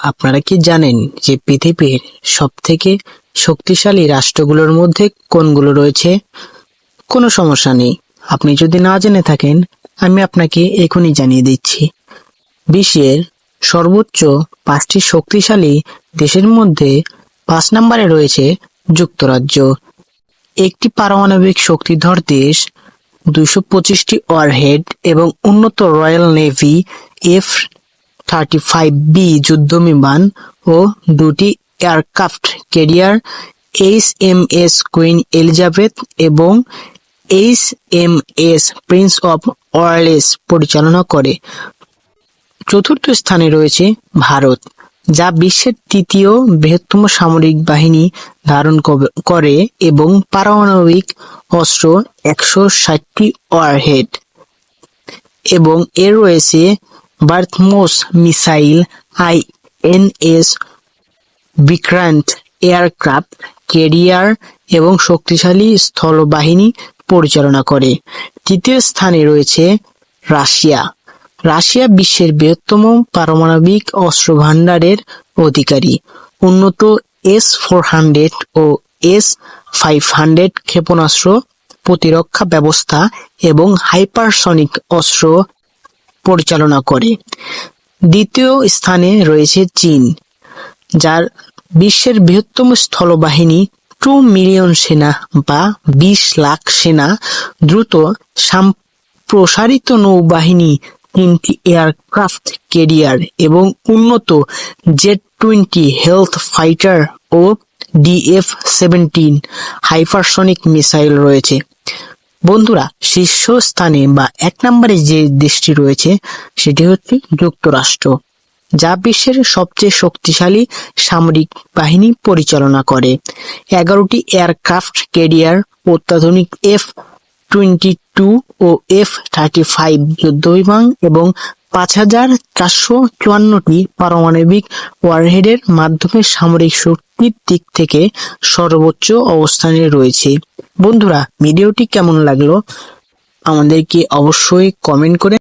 আপনারা কি জানেন যে পৃথিবীর সবথেকে শক্তিশালী রাষ্ট্রগুলোর মধ্যে কোনগুলো রয়েছে? কোনো সমস্যা নেই, আপনি যদি না জেনে থাকেন আমি আপনাকে এখনই জানিয়ে দিচ্ছি। বিশ্বের সর্বোচ্চ 5টি শক্তিশালী দেশের মধ্যে 5 নম্বরে রয়েছে যুক্তরাজ্য। একটি পারমাণবিক শক্তিধর দেশ, 225টি ওয়ারহেড এবং উন্নত রয়্যাল নেভি F-35B যুদ্ধবিমান ও 2টি aircraft carrier HMS queen Elizabeth এবং HMS প্রিন্স অফ ওয়েলস পরিচালনা করে। চতুর্থ স্থানে রয়েছে ভারত, যা বিশ্বের তৃতীয় বৃহত্তম সামরিক বাহিনী ধারণ করে এবং পারমাণবিক অস্ত্র 160টি ওয়ারহেড এবং এর রয়েছে BrahMos missile, INS Vikrant aircraft carrier এবং শক্তিশালী স্থলবাহিনী পরিচালনা করে। তৃতীয় স্থানে রয়েছে রাশিয়া। রাশিয়া বিশ্বের বৃহত্তম পারমাণবিক অস্ত্র ভান্ডারের অধিকারী। উন্নত S-400 ও S-500 ক্ষেপণাস্ত্র, প্রতিরক্ষা ব্যবস্থা এবং হাইপারসনিক অস্ত্র পরিচালনা করে। দ্বিতীয় স্থানে রয়েছে চীন, যার বিশ্বের বৃহত্তম স্থলবাহিনী 2 মিলিয়ন সেনা বা 20 লাখ সেনা, দ্রুত সম্প্রসারিত নৌবাহিনী, 3টি এয়ারক্রাফট ক্যারিয়ার এবং উন্নত Z-20 হেলথ ফাইটার ও DF-17 হাইপারসনিক মিসাইল রয়েছে। বন্ধুরা, শীর্ষ স্থানে বা 1 নম্বরে যে দেশটি রয়েছে সেটি হচ্ছে যুক্তরাষ্ট্র, যা বিশ্বের সবচেয়ে শক্তিশালী সামরিক বাহিনী পরিচালনা করে। 11টি এয়ারক্রাফট ক্যারিয়ার, অত্যাধুনিক F-22 ও F-35 যুদ্ধবিমান এবং 5454টি পারমাণবিক ওয়ারহেডের মাধ্যমে সামরিক শক্তির দিক থেকে সর্বোচ্চ অবস্থানে রয়েছে। বন্ধুরা, ভিডিওটি কেমন লাগলো আমাদেরকে অবশ্যই কমেন্ট করে